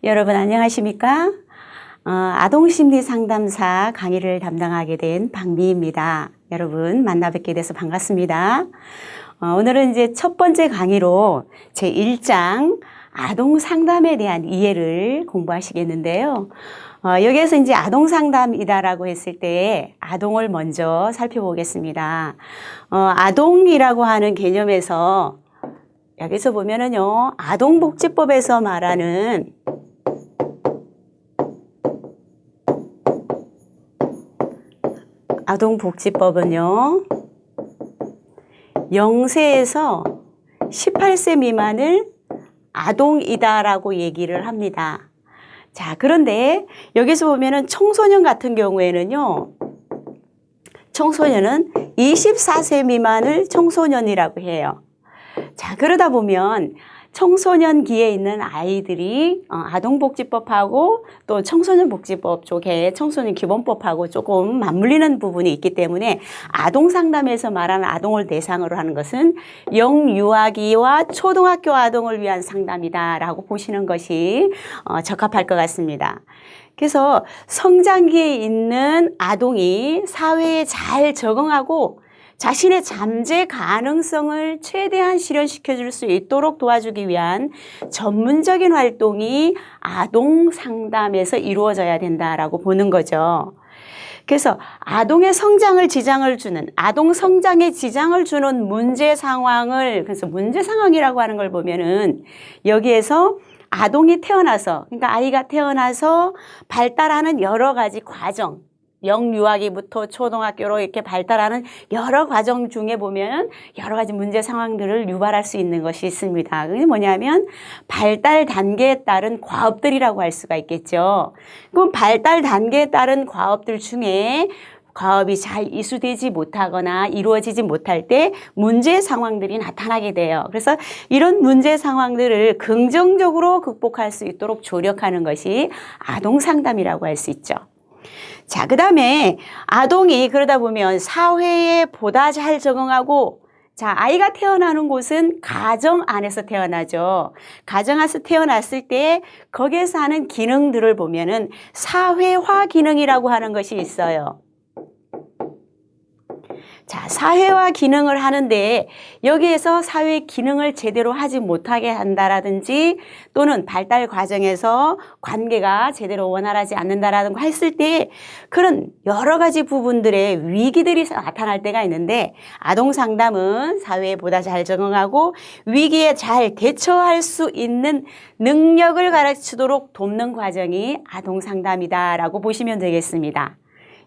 여러분 안녕하십니까? 아동심리상담사 강의를 담당하게 된 박미입니다. 여러분 만나 뵙게 돼서 반갑습니다. 오늘은 이제 첫 번째 강의로 제1장 아동상담에 대한 이해를 공부하시겠는데요. 여기에서 이제 아동상담이다라고 했을 때 아동을 먼저 살펴보겠습니다. 아동이라고 하는 개념에서 여기서 보면은요, 아동복지법에서 말하는 아동복지법은요, 0세에서 18세 미만을 아동이다라고 얘기를 합니다. 자, 그런데 여기서 보면은 청소년 같은 경우에는요, 청소년은 24세 미만을 청소년이라고 해요. 자, 그러다 보면 청소년기에 있는 아이들이 아동복지법하고 또 청소년복지법 쪽에 청소년기본법하고 조금 맞물리는 부분이 있기 때문에 아동상담에서 말하는 아동을 대상으로 하는 것은 영유아기와 초등학교 아동을 위한 상담이다라고 보시는 것이 적합할 것 같습니다. 그래서 성장기에 있는 아동이 사회에 잘 적응하고 자신의 잠재 가능성을 최대한 실현시켜 줄 수 있도록 도와주기 위한 전문적인 활동이 아동 상담에서 이루어져야 된다라고 보는 거죠. 그래서 아동의 성장을 지장을 주는, 아동 성장에 지장을 주는 문제 상황을, 그래서 문제 상황이라고 하는 걸 보면은 여기에서 아동이 태어나서, 그러니까 아이가 태어나서 발달하는 여러 가지 과정, 영유아기부터 초등학교로 이렇게 발달하는 여러 과정 중에 보면 여러 가지 문제 상황들을 유발할 수 있는 것이 있습니다. 그게 뭐냐면 발달 단계에 따른 과업들이라고 할 수가 있겠죠. 그럼 발달 단계에 따른 과업들 중에 과업이 잘 이수되지 못하거나 이루어지지 못할 때 문제 상황들이 나타나게 돼요. 그래서 이런 문제 상황들을 긍정적으로 극복할 수 있도록 조력하는 것이 아동 상담이라고 할 수 있죠. 자, 그 다음에 아동이 그러다 보면 사회에 보다 잘 적응하고, 자, 아이가 태어나는 곳은 가정 안에서 태어나죠. 가정 안에서 태어났을 때 거기에서 하는 기능들을 보면은 사회화 기능이라고 하는 것이 있어요. 자, 사회화 기능을 하는데 여기에서 사회 기능을 제대로 하지 못하게 한다라든지 또는 발달 과정에서 관계가 제대로 원활하지 않는다라든가 했을 때 그런 여러 가지 부분들의 위기들이 나타날 때가 있는데 아동 상담은 사회에 보다 잘 적응하고 위기에 잘 대처할 수 있는 능력을 가르치도록 돕는 과정이 아동 상담이다라고 보시면 되겠습니다.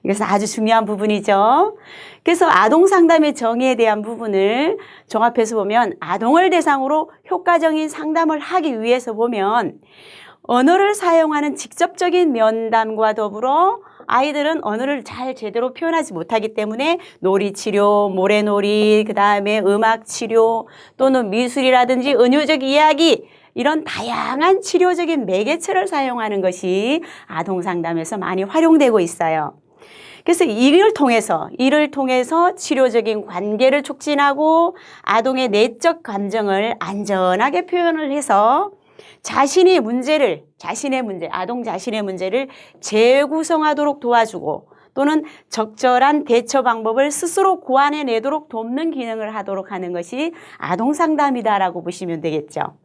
이것은 아주 중요한 부분이죠. 그래서 아동 상담의 정의에 대한 부분을 종합해서 보면 아동을 대상으로 효과적인 상담을 하기 위해서 보면 언어를 사용하는 직접적인 면담과 더불어 아이들은 언어를 잘 제대로 표현하지 못하기 때문에 놀이치료, 모래놀이, 그 다음에 음악치료 또는 미술이라든지 은유적 이야기 이런 다양한 치료적인 매개체를 사용하는 것이 아동 상담에서 많이 활용되고 있어요. 그래서 이를 통해서 치료적인 관계를 촉진하고 아동의 내적 감정을 안전하게 표현을 해서 자신의 문제, 아동 자신의 문제를 재구성하도록 도와주고 또는 적절한 대처 방법을 스스로 고안해내도록 돕는 기능을 하도록 하는 것이 아동 상담이다라고 보시면 되겠죠.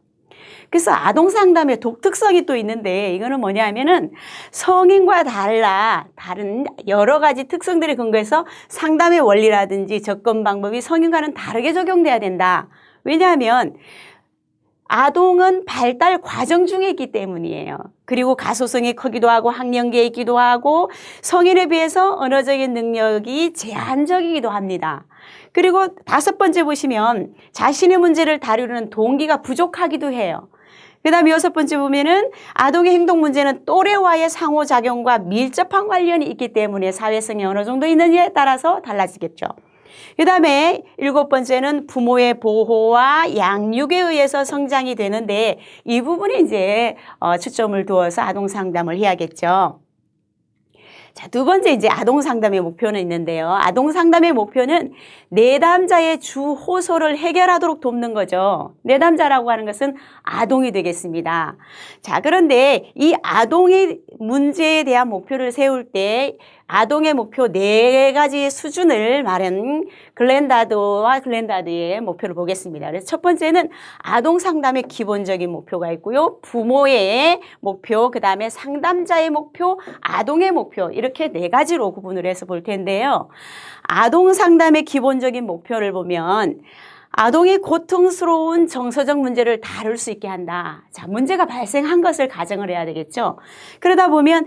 그래서 아동 상담의 독특성이 또 있는데 이거는 뭐냐면은 성인과 다른 여러 가지 특성들에 근거해서 상담의 원리라든지 접근 방법이 성인과는 다르게 적용돼야 된다. 왜냐하면 아동은 발달 과정 중에 있기 때문이에요. 그리고 가소성이 크기도 하고 학령기에 있기도 하고 성인에 비해서 언어적인 능력이 제한적이기도 합니다. 그리고 5번째 보시면 자신의 문제를 다루는 동기가 부족하기도 해요. 그 다음에 6번째 보면은 아동의 행동 문제는 또래와의 상호작용과 밀접한 관련이 있기 때문에 사회성이 어느 정도 있느냐에 따라서 달라지겠죠. 그 다음에 7번째는 부모의 보호와 양육에 의해서 성장이 되는데 이 부분에 이제 초점을 두어서 아동 상담을 해야겠죠. 자, 두 번째 이제 아동 상담의 목표는 있는데요. 아동 상담의 목표는 내담자의 주 호소를 해결하도록 돕는 거죠. 내담자라고 하는 것은 아동이 되겠습니다. 자, 그런데 이 아동의 문제에 대한 목표를 세울 때 아동의 목표 4가지 수준을 말한 글렌다드와 글렌다드의 목표를 보겠습니다. 그래서 첫 번째는 아동 상담의 기본적인 목표가 있고요. 부모의 목표, 그 다음에 상담자의 목표, 아동의 목표 이렇게 4가지로 구분을 해서 볼 텐데요. 아동 상담의 기본적인 목표를 보면 아동이 고통스러운 정서적 문제를 다룰 수 있게 한다. 자, 문제가 발생한 것을 가정을 해야 되겠죠. 그러다 보면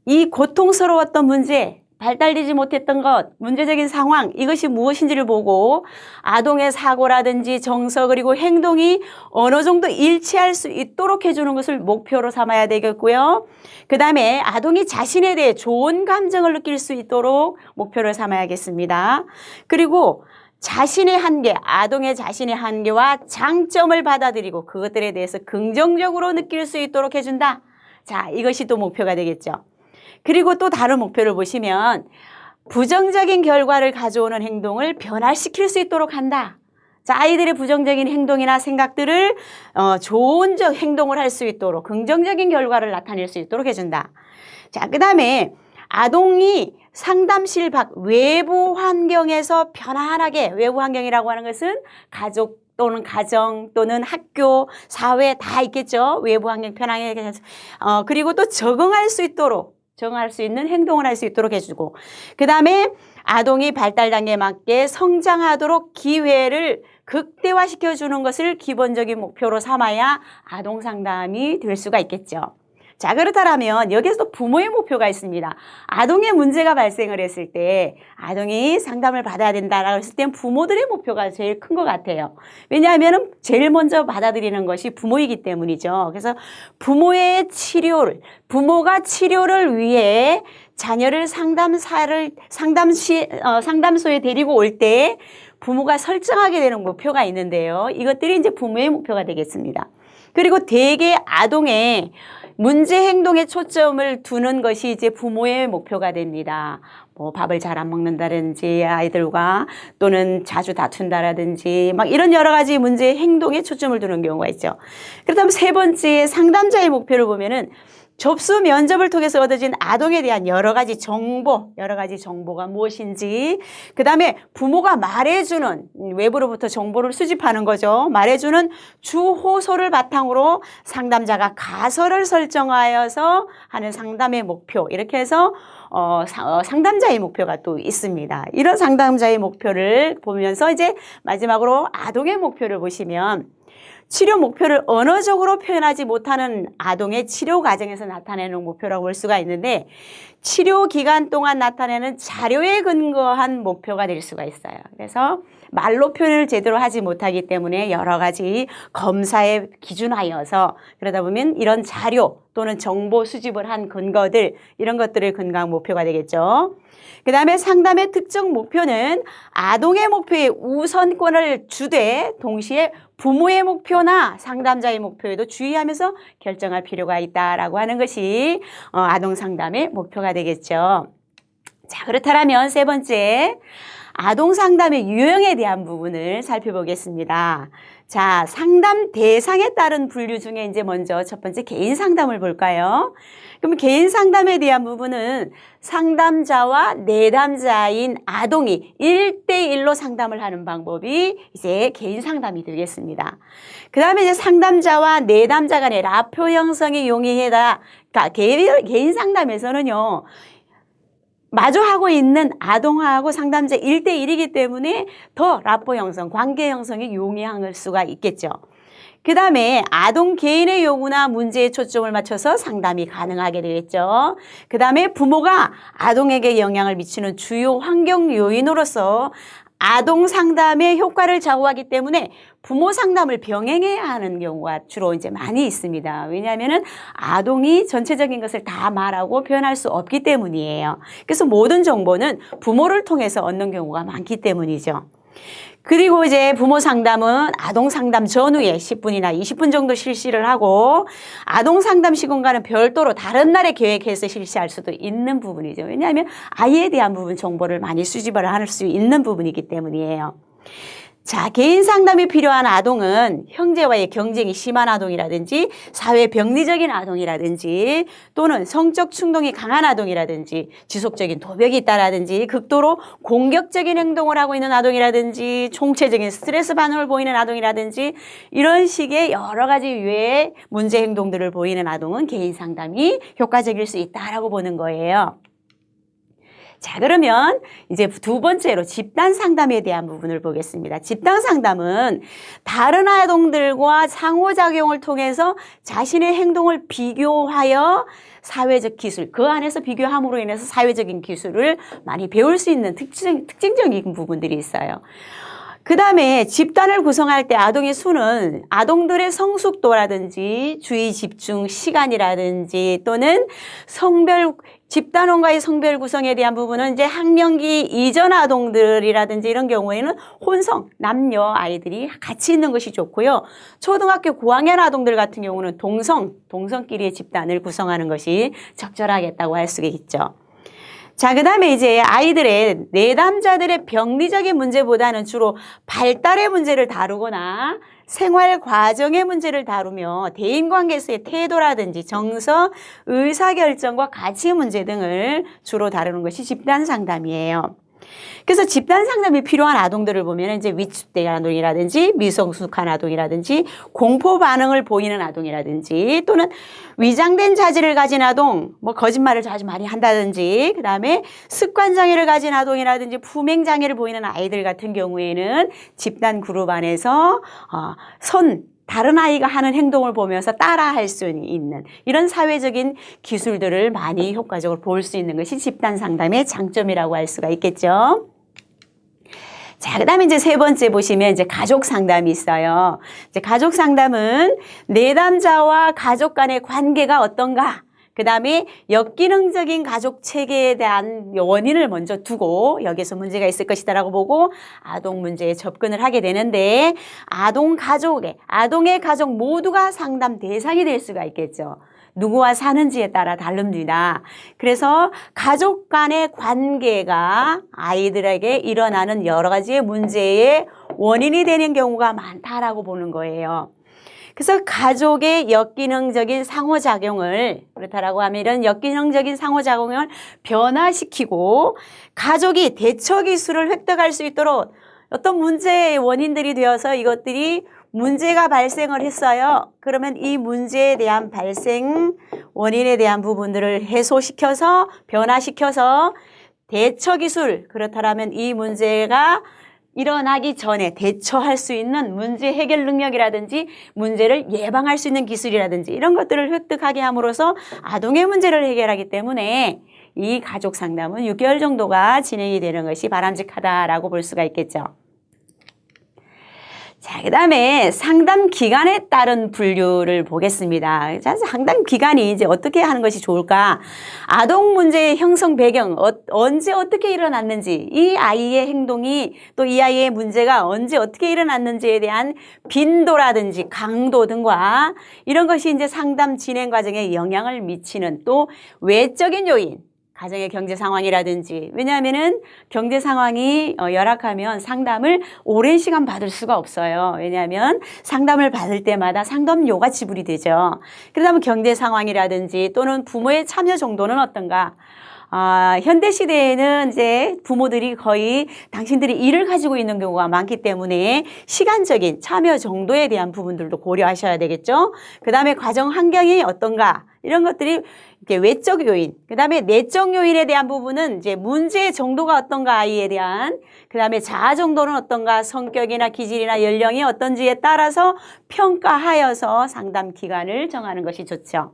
이 고통스러웠던 문제, 발달되지 못했던 것, 문제적인 상황, 이것이 무엇인지를 보고 아동의 사고라든지 정서 그리고 행동이 어느 정도 일치할 수 있도록 해주는 것을 목표로 삼아야 되겠고요. 그 다음에 아동이 자신에 대해 좋은 감정을 느낄 수 있도록 목표를 삼아야겠습니다. 그리고 자신의 한계, 아동의 자신의 한계와 장점을 받아들이고 그것들에 대해서 긍정적으로 느낄 수 있도록 해준다. 자, 이것이 또 목표가 되겠죠. 그리고 또 다른 목표를 보시면 부정적인 결과를 가져오는 행동을 변화시킬 수 있도록 한다. 자, 아이들의 부정적인 행동이나 생각들을 좋은 행동을 할 수 있도록 긍정적인 결과를 나타낼 수 있도록 해준다. 자, 그 다음에 아동이 상담실 밖 외부 환경에서 편안하게, 외부 환경이라고 하는 것은 가족 또는 가정 또는 학교, 사회 다 있겠죠. 외부 환경 편안하게 해서 그리고 또 적응할 수 있도록 적응할 수 있는 행동을 할 수 있도록 해주고 그 다음에 아동이 발달 단계에 맞게 성장하도록 기회를 극대화시켜주는 것을 기본적인 목표로 삼아야 아동 상담이 될 수가 있겠죠. 자, 그렇다면 여기서 또 부모의 목표가 있습니다. 아동의 문제가 발생을 했을 때 아동이 상담을 받아야 된다라고 했을 땐 부모들의 목표가 제일 큰 것 같아요. 왜냐하면 제일 먼저 받아들이는 것이 부모이기 때문이죠. 그래서 부모의 치료를, 부모가 치료를 위해 자녀를 상담소에 데리고 올 때 부모가 설정하게 되는 목표가 있는데요. 이것들이 이제 부모의 목표가 되겠습니다. 그리고 대개 아동의 문제 행동에 초점을 두는 것이 이제 부모의 목표가 됩니다. 뭐 밥을 잘 안 먹는다든지 아이들과 또는 자주 다툰다라든지 막 이런 여러 가지 문제 행동에 초점을 두는 경우가 있죠. 그렇다면 세 번째 상담자의 목표를 보면은 접수 면접을 통해서 얻어진 아동에 대한 여러 가지 정보가 무엇인지, 그 다음에 부모가 말해주는, 외부로부터 정보를 수집하는 거죠. 말해주는 주호소를 바탕으로 상담자가 가설을 설정하여서 하는 상담의 목표, 이렇게 해서 상담자의 목표가 또 있습니다. 이런 상담자의 목표를 보면서 이제 마지막으로 아동의 목표를 보시면 치료 목표를 언어적으로 표현하지 못하는 아동의 치료 과정에서 나타내는 목표라고 볼 수가 있는데 치료 기간 동안 나타내는 자료에 근거한 목표가 될 수가 있어요. 그래서 말로 표현을 제대로 하지 못하기 때문에 여러 가지 검사에 기준하여서 그러다 보면 이런 자료 또는 정보 수집을 한 근거들 이런 것들을 근거한 목표가 되겠죠. 그 다음에 상담의 특정 목표는 아동의 목표에 우선권을 주되 동시에 부모의 목표나 상담자의 목표에도 주의하면서 결정할 필요가 있다라고 하는 것이 아동 상담의 목표가 되겠죠. 자, 그렇다면 세 번째 아동 상담의 유형에 대한 부분을 살펴보겠습니다. 자, 상담 대상에 따른 분류 중에 이제 먼저 첫 번째 개인 상담을 볼까요? 그럼 개인 상담에 대한 부분은 상담자와 내담자인 아동이 1대1로 상담을 하는 방법이 이제 개인 상담이 되겠습니다. 그 다음에 이제 상담자와 내담자 간의 라포 형성이 용이하다. 그러니까 개인 상담에서는요. 마주하고 있는 아동하고 상담자 1대1이기 때문에 더 라포 형성, 관계 형성이 용이할 수가 있겠죠. 그 다음에 아동 개인의 요구나 문제에 초점을 맞춰서 상담이 가능하게 되겠죠. 그 다음에 부모가 아동에게 영향을 미치는 주요 환경 요인으로서 아동 상담의 효과를 좌우하기 때문에 부모 상담을 병행해야 하는 경우가 주로 이제 많이 있습니다. 왜냐하면은 아동이 전체적인 것을 다 말하고 표현할 수 없기 때문이에요. 그래서 모든 정보는 부모를 통해서 얻는 경우가 많기 때문이죠. 그리고 이제 부모 상담은 아동 상담 전후에 10분이나 20분 정도 실시를 하고 아동 상담 시간과는 별도로 다른 날에 계획해서 실시할 수도 있는 부분이죠. 왜냐하면 아이에 대한 부분 정보를 많이 수집을 할 수 있는 부분이기 때문이에요. 자, 개인 상담이 필요한 아동은 형제와의 경쟁이 심한 아동이라든지 사회 병리적인 아동이라든지 또는 성적 충동이 강한 아동이라든지 지속적인 도벽이 있다라든지 극도로 공격적인 행동을 하고 있는 아동이라든지 총체적인 스트레스 반응을 보이는 아동이라든지 이런 식의 여러 가지 유의 문제 행동들을 보이는 아동은 개인 상담이 효과적일 수 있다라고 보는 거예요. 자, 그러면 이제 두 번째로 집단 상담에 대한 부분을 보겠습니다. 집단 상담은 다른 아동들과 상호작용을 통해서 자신의 행동을 비교하여 사회적 기술, 그 안에서 비교함으로 인해서 사회적인 기술을 많이 배울 수 있는 특징적인 부분들이 있어요. 그 다음에 집단을 구성할 때 아동의 수는 아동들의 성숙도라든지 주의 집중 시간이라든지 또는 집단원과의 성별 구성에 대한 부분은 이제 학령기 이전 아동들이라든지 이런 경우에는 혼성, 남녀 아이들이 같이 있는 것이 좋고요. 초등학교 고학년 아동들 같은 경우는 동성끼리의 집단을 구성하는 것이 적절하겠다고 할 수 있죠. 자, 그 다음에 이제 아이들의 내담자들의 병리적인 문제보다는 주로 발달의 문제를 다루거나 생활 과정의 문제를 다루며 대인관계에서의 태도라든지 정서, 의사결정과 가치 문제 등을 주로 다루는 것이 집단 상담이에요. 그래서 집단 상담이 필요한 아동들을 보면 이제 위축된 아동이라든지 미성숙한 아동이라든지 공포 반응을 보이는 아동이라든지 또는 위장된 자질을 가진 아동, 뭐 거짓말을 자주 많이 한다든지 그다음에 습관 장애를 가진 아동이라든지 품행 장애를 보이는 아이들 같은 경우에는 집단 그룹 안에서 다른 아이가 하는 행동을 보면서 따라할 수 있는 이런 사회적인 기술들을 많이 효과적으로 볼 수 있는 것이 집단 상담의 장점이라고 할 수가 있겠죠. 자, 그 다음에 이제 세 번째 보시면 이제 가족 상담이 있어요. 이제 가족 상담은 내담자와 가족 간의 관계가 어떤가? 그 다음에 역기능적인 가족 체계에 대한 원인을 먼저 두고 여기서 문제가 있을 것이다라고 보고 아동 문제에 접근을 하게 되는데 아동의 가족 모두가 상담 대상이 될 수가 있겠죠. 누구와 사는지에 따라 다릅니다. 그래서 가족 간의 관계가 아이들에게 일어나는 여러 가지의 문제의 원인이 되는 경우가 많다라고 보는 거예요. 그래서 가족의 역기능적인 상호작용을 그렇다라고 하면 이런 역기능적인 상호작용을 변화시키고 가족이 대처기술을 획득할 수 있도록 어떤 문제의 원인들이 되어서 이것들이 문제가 발생을 했어요. 그러면 이 문제에 대한 발생 원인에 대한 부분들을 해소시켜서 변화시켜서 대처기술 그렇다면 이 문제가 일어나기 전에 대처할 수 있는 문제 해결 능력이라든지 문제를 예방할 수 있는 기술이라든지 이런 것들을 획득하게 함으로써 아동의 문제를 해결하기 때문에 이 가족 상담은 6개월 정도가 진행이 되는 것이 바람직하다라고 볼 수가 있겠죠. 자, 그 다음에 상담 기간에 따른 분류를 보겠습니다. 자, 상담 기간이 이제 어떻게 하는 것이 좋을까? 아동 문제의 형성 배경, 언제 어떻게 일어났는지, 이 아이의 행동이 또 이 아이의 문제가 언제 어떻게 일어났는지에 대한 빈도라든지 강도 등과 이런 것이 이제 상담 진행 과정에 영향을 미치는 또 외적인 요인, 가정의 경제 상황이라든지 왜냐하면은 경제 상황이 열악하면 상담을 오랜 시간 받을 수가 없어요. 왜냐하면 상담을 받을 때마다 상담료가 지불이 되죠. 그러다 보면 경제 상황이라든지 또는 부모의 참여 정도는 어떤가? 현대 시대에는 이제 부모들이 거의 당신들이 일을 가지고 있는 경우가 많기 때문에 시간적인 참여 정도에 대한 부분들도 고려하셔야 되겠죠. 그 다음에 가정 환경이 어떤가? 이런 것들이 이렇게 외적 요인, 그 다음에 내적 요인에 대한 부분은 이제 문제의 정도가 어떤가 아이에 대한, 그 다음에 자아 정도는 어떤가 성격이나 기질이나 연령이 어떤지에 따라서 평가하여서 상담 기간을 정하는 것이 좋죠.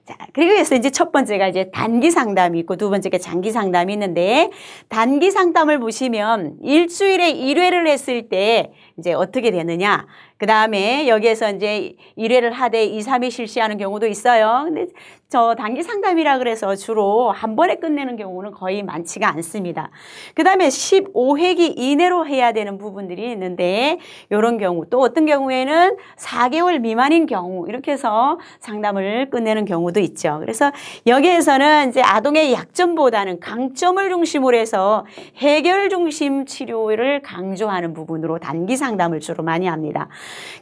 자, 그리고 해서 이제 첫 번째가 이제 단기 상담이 있고 두 번째가 장기 상담이 있는데 단기 상담을 보시면 일주일에 1회를 했을 때 이제 어떻게 되느냐. 그 다음에 여기에서 이제 1회를 하되 2, 3회 실시하는 경우도 있어요. 근데 저 단기 상담이라 그래서 주로 한 번에 끝내는 경우는 거의 많지가 않습니다. 그 다음에 15회기 이내로 해야 되는 부분들이 있는데 이런 경우 또 어떤 경우에는 4개월 미만인 경우 이렇게 해서 상담을 끝내는 경우도 있죠. 그래서 여기에서는 이제 아동의 약점보다는 강점을 중심으로 해서 해결 중심 치료를 강조하는 부분으로 단기 상담을 주로 많이 합니다.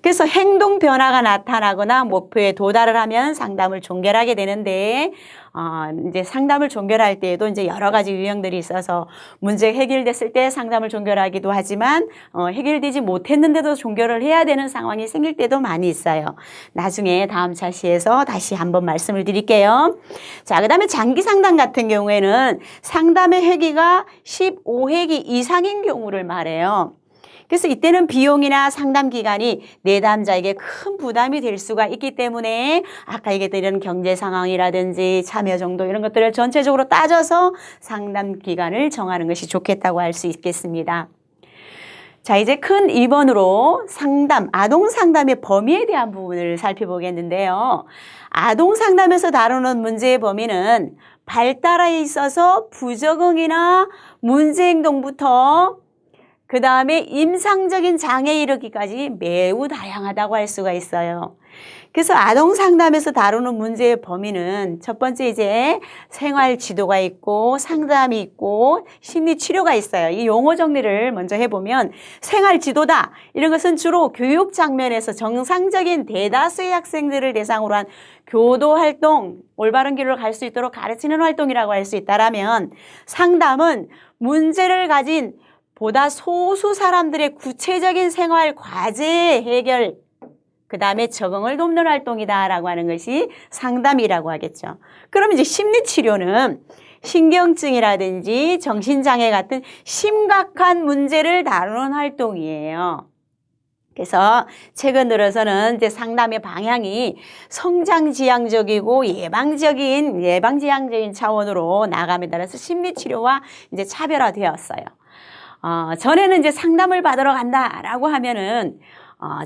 그래서 행동 변화가 나타나거나 목표에 도달을 하면 상담을 종결하게 되는데 이제 상담을 종결할 때에도 이제 여러 가지 유형들이 있어서 문제 해결됐을 때 상담을 종결하기도 하지만 해결되지 못했는데도 종결을 해야 되는 상황이 생길 때도 많이 있어요. 나중에 다음 차시에서 다시 한번 말씀을 드릴게요. 자, 그다음에 장기 상담 같은 경우에는 상담의 회기가 15회기 이상인 경우를 말해요. 그래서 이때는 비용이나 상담 기간이 내담자에게 큰 부담이 될 수가 있기 때문에 아까 얘기했던 경제 상황이라든지 참여 정도 이런 것들을 전체적으로 따져서 상담 기간을 정하는 것이 좋겠다고 할 수 있겠습니다. 자, 이제 큰 2번으로 상담, 아동 상담의 범위에 대한 부분을 살펴보겠는데요. 아동 상담에서 다루는 문제의 범위는 발달에 있어서 부적응이나 문제 행동부터 그 다음에 임상적인 장애에 이르기까지 매우 다양하다고 할 수가 있어요. 그래서 아동 상담에서 다루는 문제의 범위는 첫 번째 이제 생활 지도가 있고 상담이 있고 심리 치료가 있어요. 이 용어 정리를 먼저 해보면 생활 지도다. 이런 것은 주로 교육 장면에서 정상적인 대다수의 학생들을 대상으로 한 교도 활동, 올바른 길로 갈 수 있도록 가르치는 활동이라고 할 수 있다라면 상담은 문제를 가진 보다 소수 사람들의 구체적인 생활 과제 해결, 그 다음에 적응을 돕는 활동이다라고 하는 것이 상담이라고 하겠죠. 그럼 이제 심리치료는 신경증이라든지 정신장애 같은 심각한 문제를 다루는 활동이에요. 그래서 최근 들어서는 이제 상담의 방향이 성장지향적이고 예방지향적인 차원으로 나감에 따라서 심리치료와 이제 차별화되었어요. 전에는 이제 상담을 받으러 간다라고 하면은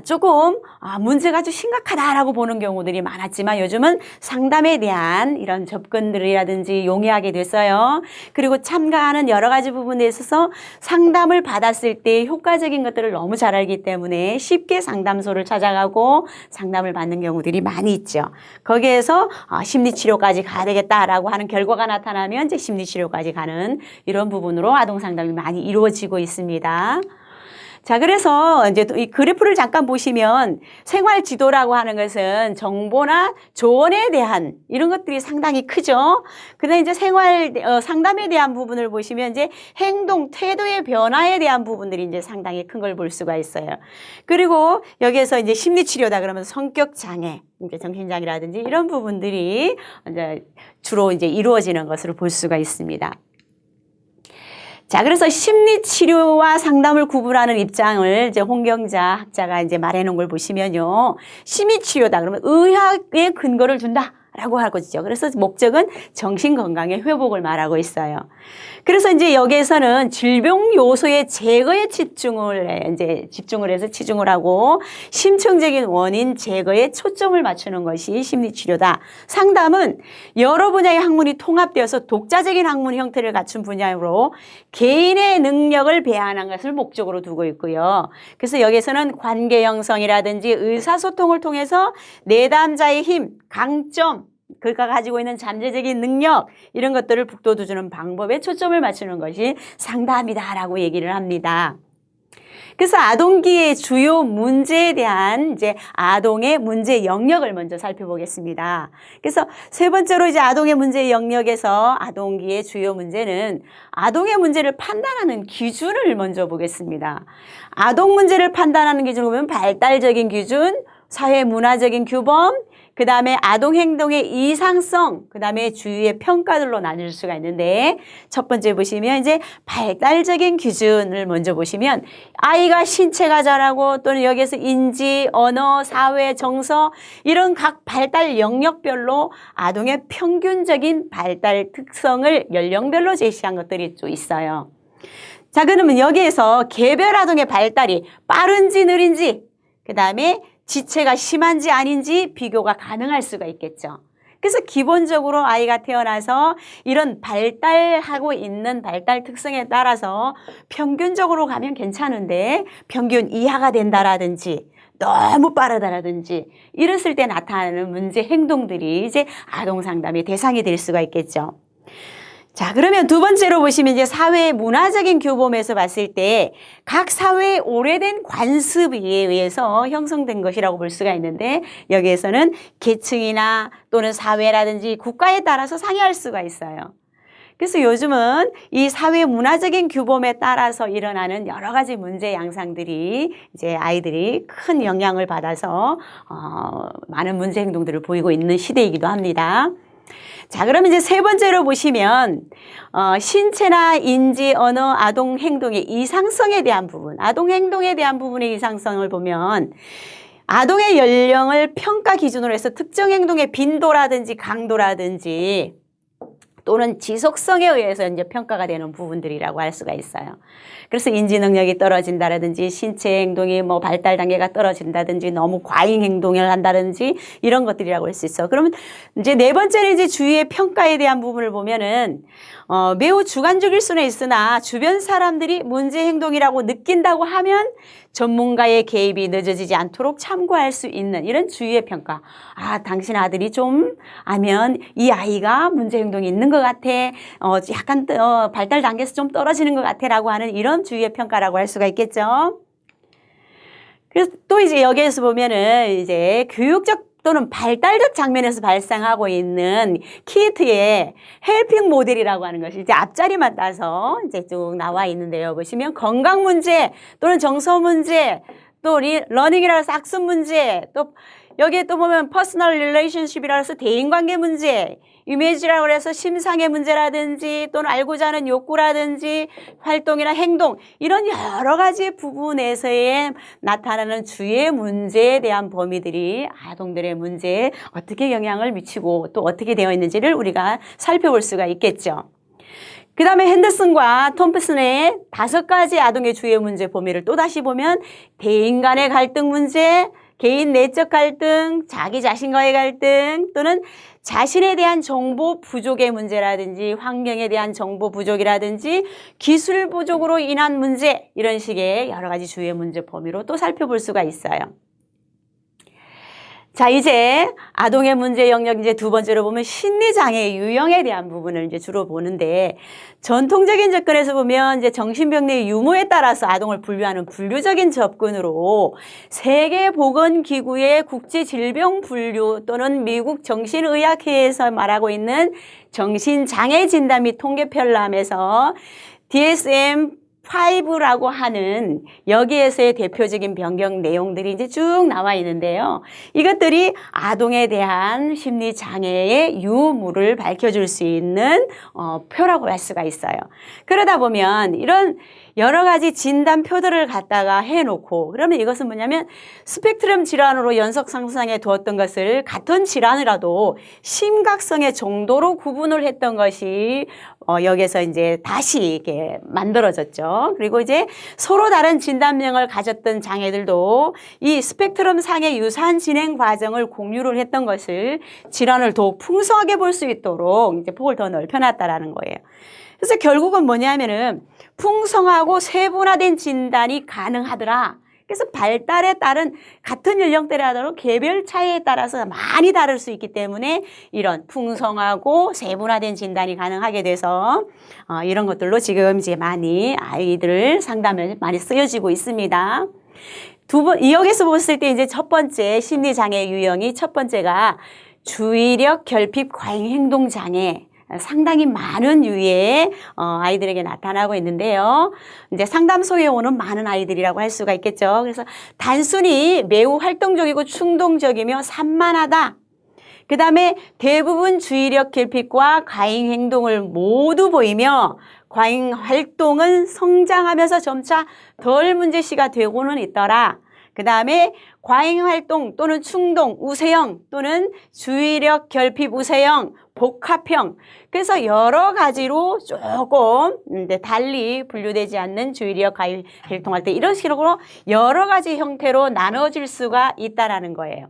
조금 문제가 아주 심각하다라고 보는 경우들이 많았지만 요즘은 상담에 대한 이런 접근들이라든지 용이하게 됐어요. 그리고 참가하는 여러 가지 부분에 있어서 상담을 받았을 때 효과적인 것들을 너무 잘 알기 때문에 쉽게 상담소를 찾아가고 상담을 받는 경우들이 많이 있죠. 거기에서 심리치료까지 가야 되겠다라고 하는 결과가 나타나면 이제 심리치료까지 가는 이런 부분으로 아동 상담이 많이 이루어지고 있습니다. 자, 그래서 이제 이 그래프를 잠깐 보시면 생활 지도라고 하는 것은 정보나 조언에 대한 이런 것들이 상당히 크죠. 그다음에 이제 상담에 대한 부분을 보시면 이제 행동, 태도의 변화에 대한 부분들이 이제 상당히 큰 걸 볼 수가 있어요. 그리고 여기에서 이제 심리치료다 그러면 성격 장애, 이제 정신장애라든지 이런 부분들이 이제 주로 이제 이루어지는 것으로 볼 수가 있습니다. 자, 그래서 심리치료와 상담을 구분하는 입장을 이제 홍경자 학자가 이제 말해놓은 걸 보시면요. 심리치료다 그러면 의학의 근거를 둔다. 라고 하거든요. 그래서 목적은 정신건강의 회복을 말하고 있어요. 그래서 이제 여기에서는 질병 요소의 제거에 집중을 해서 치중을 하고 심층적인 원인 제거에 초점을 맞추는 것이 심리치료다. 상담은 여러 분야의 학문이 통합되어서 독자적인 학문 형태를 갖춘 분야로 개인의 능력을 배양하는 것을 목적으로 두고 있고요. 그래서 여기에서는 관계 형성이라든지 의사소통을 통해서 내담자의 힘, 강점, 그가 가지고 있는 잠재적인 능력 이런 것들을 북돋워주는 방법에 초점을 맞추는 것이 상담이다라고 얘기를 합니다. 그래서 아동기의 주요 문제에 대한 이제 아동의 문제 영역을 먼저 살펴보겠습니다. 그래서 세 번째로 이제 아동의 문제 영역에서 아동기의 주요 문제는 아동의 문제를 판단하는 기준을 먼저 보겠습니다. 아동 문제를 판단하는 기준을 보면 발달적인 기준, 사회 문화적인 규범, 그 다음에 아동 행동의 이상성, 그 다음에 주위의 평가들로 나눌 수가 있는데 첫 번째 보시면 이제 발달적인 기준을 먼저 보시면 아이가 신체가 자라고 또는 여기에서 인지, 언어, 사회, 정서 이런 각 발달 영역별로 아동의 평균적인 발달 특성을 연령별로 제시한 것들이 또 있어요. 자, 그러면 여기에서 개별 아동의 발달이 빠른지 느린지 그 다음에 지체가 심한지 아닌지 비교가 가능할 수가 있겠죠. 그래서 기본적으로 아이가 태어나서 이런 발달하고 있는 발달 특성에 따라서 평균적으로 가면 괜찮은데 평균 이하가 된다라든지 너무 빠르다라든지 이랬을 때 나타나는 문제 행동들이 이제 아동 상담의 대상이 될 수가 있겠죠. 자, 그러면 두 번째로 보시면 이제 사회 문화적인 교범에서 봤을 때 각 사회의 오래된 관습에 의해서 형성된 것이라고 볼 수가 있는데 여기에서는 계층이나 또는 사회라든지 국가에 따라서 상이할 수가 있어요. 그래서 요즘은 이 사회 문화적인 규범에 따라서 일어나는 여러 가지 문제 양상들이 이제 아이들이 큰 영향을 받아서 많은 문제 행동들을 보이고 있는 시대이기도 합니다. 자, 그러면 이제 세 번째로 보시면 신체나 인지, 언어, 아동 행동의 이상성에 대한 부분, 아동 행동에 대한 부분의 이상성을 보면 아동의 연령을 평가 기준으로 해서 특정 행동의 빈도라든지 강도라든지 또는 지속성에 의해서 이제 평가가 되는 부분들이라고 할 수가 있어요. 그래서 인지 능력이 떨어진다라든지 신체 행동이 뭐 발달 단계가 떨어진다든지 너무 과잉 행동을 한다든지 이런 것들이라고 할 수 있어. 그러면 이제 네 번째는 이제 주위의 평가에 대한 부분을 보면은 매우 주관적일 수는 있으나 주변 사람들이 문제 행동이라고 느낀다고 하면 전문가의 개입이 늦어지지 않도록 참고할 수 있는 이런 주위의 평가. 아, 당신 아들이 좀 아면 이 아이가 문제 행동이 있는 것 같아. 약간 발달 단계에서 좀 떨어지는 것 같아 라고 하는 이런 주위의 평가라고 할 수가 있겠죠. 그래서 또 이제 여기에서 보면은 이제 교육적 또는 발달적 장면에서 발생하고 있는 키트의 헬핑 모델이라고 하는 것이 이제 앞자리만 따서 이제 쭉 나와 있는데요. 보시면 건강 문제 또는 정서 문제 또 러닝이라서 학습 문제 또 여기에 또 보면 퍼스널 릴레이션십이라고 해서 대인관계 문제 이미지라고 해서 심상의 문제라든지 또는 알고자 하는 욕구라든지 활동이나 행동 이런 여러 가지 부분에서의 나타나는 주의 문제에 대한 범위들이 아동들의 문제에 어떻게 영향을 미치고 또 어떻게 되어 있는지를 우리가 살펴볼 수가 있겠죠. 그 다음에 핸더슨과 톰슨의 5가지 아동의 주의 문제 범위를 또다시 보면 대인 간의 갈등 문제, 개인 내적 갈등, 자기 자신과의 갈등 또는 자신에 대한 정보 부족의 문제라든지 환경에 대한 정보 부족이라든지 기술 부족으로 인한 문제 이런 식의 여러 가지 주의 문제 범위로 또 살펴볼 수가 있어요. 자, 이제 아동의 문제 영역 이제 두 번째로 보면 심리장애 유형에 대한 부분을 이제 주로 보는데 전통적인 접근에서 보면 이제 정신병리의 유무에 따라서 아동을 분류하는 분류적인 접근으로 세계보건기구의 국제질병 분류 또는 미국 정신의학회에서 말하고 있는 정신장애 진단 및 통계 편람에서 DSM-5라고 하는 여기에서의 대표적인 변경 내용들이 이제 쭉 나와 있는데요. 이것들이 아동에 대한 심리 장애의 유무를 밝혀줄 수 있는 표라고 할 수가 있어요. 그러다 보면 이런 여러 가지 진단표들을 갖다가 해놓고 그러면 이것은 뭐냐면 스펙트럼 질환으로 연속 상상해 두었던 것을 같은 질환이라도 심각성의 정도로 구분을 했던 것이 여기서 이제 다시 이렇게 만들어졌죠. 그리고 이제 서로 다른 진단명을 가졌던 장애들도 이 스펙트럼 상의 유사한 진행 과정을 공유를 했던 것을 질환을 더욱 풍성하게 볼 수 있도록 이제 폭을 더 넓혀놨다라는 거예요. 그래서 결국은 뭐냐면은 풍성하고 세분화된 진단이 가능하더라. 그래서 발달에 따른 같은 연령대라도 개별 차이에 따라서 많이 다를 수 있기 때문에 이런 풍성하고 세분화된 진단이 가능하게 돼서 이런 것들로 지금 이제 많이 아이들 상담에 많이 쓰여지고 있습니다. 여기서 봤을 때 이제 첫 번째 심리장애 유형이 첫 번째가 주의력 결핍 과잉 행동 장애. 상당히 많은 유의 아이들에게 나타나고 있는데요. 이제 상담소에 오는 많은 아이들이라고 할 수가 있겠죠. 그래서 단순히 매우 활동적이고 충동적이며 산만하다. 그 다음에 대부분 주의력 결핍과 과잉 행동을 모두 보이며 과잉 활동은 성장하면서 점차 덜 문제시가 되고는 있더라. 그 다음에 과잉활동 또는 충동, 우세형 또는 주의력 결핍 우세형, 복합형. 그래서 여러 가지로 조금 달리 분류되지 않는 주의력 가입 활동할 때 이런 식으로 여러 가지 형태로 나눠질 수가 있다라는 거예요.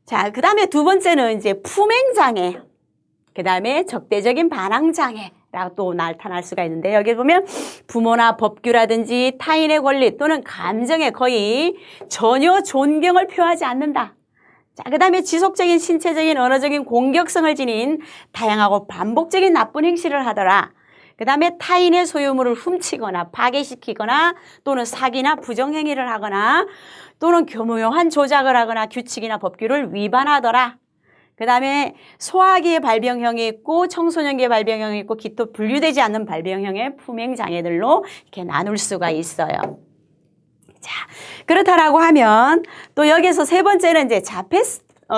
자, 그 다음에 두 번째는 이제 품행장애, 그 다음에 적대적인 반항장애라고 또 나타날 수가 있는데, 여기 보면 부모나 법규라든지 타인의 권리 또는 감정에 거의 전혀 존경을 표하지 않는다. 자, 그 다음에 지속적인 신체적인 언어적인 공격성을 지닌 다양하고 반복적인 나쁜 행실을 하더라. 그 다음에 타인의 소유물을 훔치거나 파괴시키거나 또는 사기나 부정행위를 하거나 또는 교묘한 조작을 하거나 규칙이나 법규를 위반하더라. 그 다음에 소아기의 발병형이 있고 청소년기의 발병형이 있고 기타 분류되지 않는 발병형의 품행장애들로 이렇게 나눌 수가 있어요. 자, 그렇다라고 하면 또 여기서 세 번째는 이제 자폐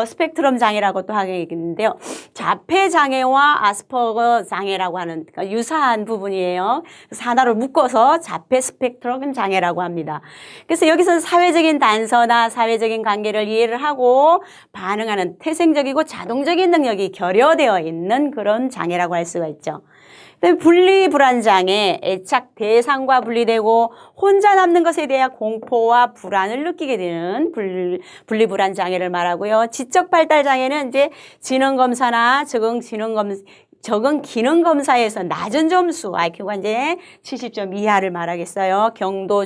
스펙트럼 장애라고 또 하게 있는데요. 자폐 장애와 아스퍼거 장애라고 하는 그러니까 유사한 부분이에요. 그래서 하나로 묶어서 자폐 스펙트럼 장애라고 합니다. 그래서 여기서는 사회적인 단서나 사회적인 관계를 이해를 하고 반응하는 태생적이고 자동적인 능력이 결여되어 있는 그런 장애라고 할 수가 있죠. 분리불안장애, 애착 대상과 분리되고 혼자 남는 것에 대한 공포와 불안을 느끼게 되는 분리불안장애를 말하고요. 지적발달장애는 이제 지능검사나 적응 기능검사에서 낮은 점수, IQ가 이제 70점 이하를 말하겠어요. 경도,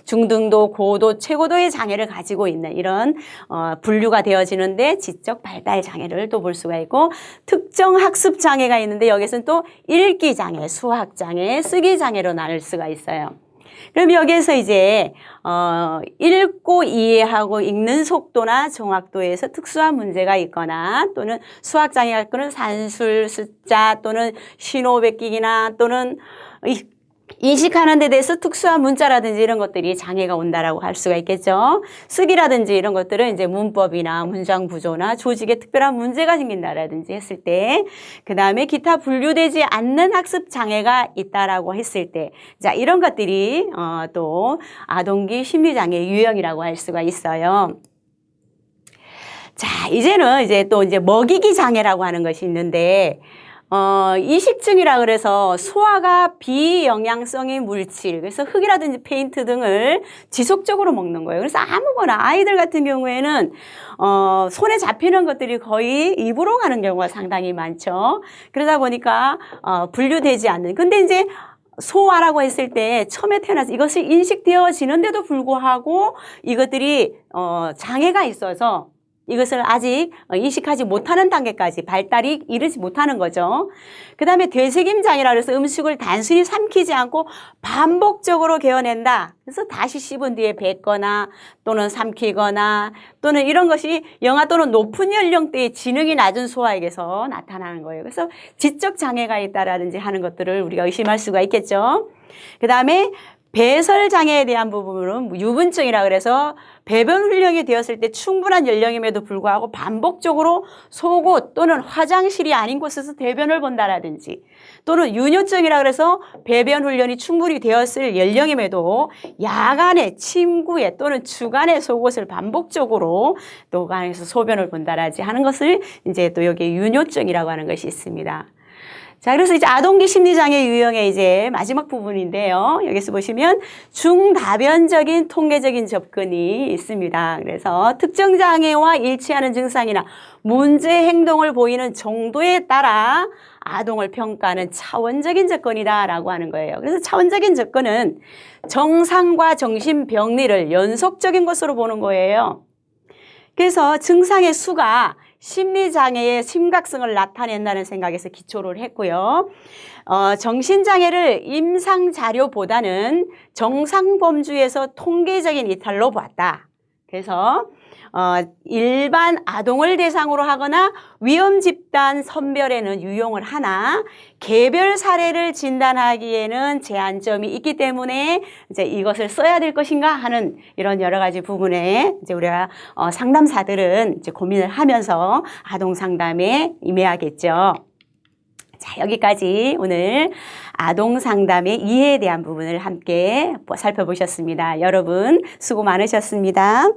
중등도, 고도, 최고도의 장애를 가지고 있는 이런 분류가 되어지는데 지적발달장애를 또 볼 수가 있고, 특정 학습장애가 있는데 여기서는 또 읽기장애, 수학장애, 쓰기장애로 나눌 수가 있어요. 그럼 여기에서 이제 읽고 이해하고 읽는 속도나 정확도에서 특수한 문제가 있거나 또는 수학장애가 있거나 산술, 숫자 또는 신호 베끼기나 또는 인식하는 데 대해서 특수한 문자라든지 이런 것들이 장애가 온다라고 할 수가 있겠죠. 쓰기라든지 이런 것들은 이제 문법이나 문장 구조나 조직에 특별한 문제가 생긴다라든지 했을 때, 그 다음에 기타 분류되지 않는 학습 장애가 있다라고 했을 때, 자, 이런 것들이 또 아동기 심리장애 유형이라고 할 수가 있어요. 자, 이제는 이제 또 이제 먹이기 장애라고 하는 것이 있는데, 이식증이라 그래서 소화가 비영양성의 물질, 그래서 흙이라든지 페인트 등을 지속적으로 먹는 거예요. 그래서 아무거나 아이들 같은 경우에는 손에 잡히는 것들이 거의 입으로 가는 경우가 상당히 많죠. 그러다 보니까 분류되지 않는. 근데 이제 소화라고 했을 때 처음에 태어나서 이것이 인식되어지는데도 불구하고 이것들이 장애가 있어서 이것을 아직 인식하지 못하는 단계까지 발달이 이르지 못하는 거죠. 그 다음에 되새김장애라 해서 음식을 단순히 삼키지 않고 반복적으로 개어낸다. 그래서 다시 씹은 뒤에 뱉거나 또는 삼키거나 또는 이런 것이 영아 또는 높은 연령대의 지능이 낮은 소아에게서 나타나는 거예요. 그래서 지적 장애가 있다라든지 하는 것들을 우리가 의심할 수가 있겠죠. 그 다음에 배설장애에 대한 부분은 유분증이라 그래서 배변 훈련이 되었을 때 충분한 연령임에도 불구하고 반복적으로 속옷 또는 화장실이 아닌 곳에서 대변을 본다라든지, 또는 유뇨증이라 그래서 배변 훈련이 충분히 되었을 연령임에도 야간에 침구에 또는 주간에 속옷을 반복적으로 노간에서 소변을 본다라든지 하는 것을 이제 또 여기 유뇨증이라고 하는 것이 있습니다. 자, 그래서 이제 아동기 심리장애 유형의 이제 마지막 부분인데요. 여기서 보시면 중다변적인 통계적인 접근이 있습니다. 그래서 특정 장애와 일치하는 증상이나 문제 행동을 보이는 정도에 따라 아동을 평가하는 차원적인 접근이다라고 하는 거예요. 그래서 차원적인 접근은 정상과 정신병리를 연속적인 것으로 보는 거예요. 그래서 증상의 수가 심리장애의 심각성을 나타낸다는 생각에서 기초를 했고요. 정신장애를 임상자료보다는 정상범주에서 통계적인 이탈로 보았다. 그래서 일반 아동을 대상으로 하거나 위험 집단 선별에는 유용을 하나 개별 사례를 진단하기에는 제한점이 있기 때문에 이제 이것을 써야 될 것인가 하는 이런 여러 가지 부분에 이제 우리가 상담사들은 이제 고민을 하면서 아동 상담에 임해야겠죠. 자, 여기까지 오늘 아동 상담의 이해에 대한 부분을 함께 살펴보셨습니다. 여러분 수고 많으셨습니다.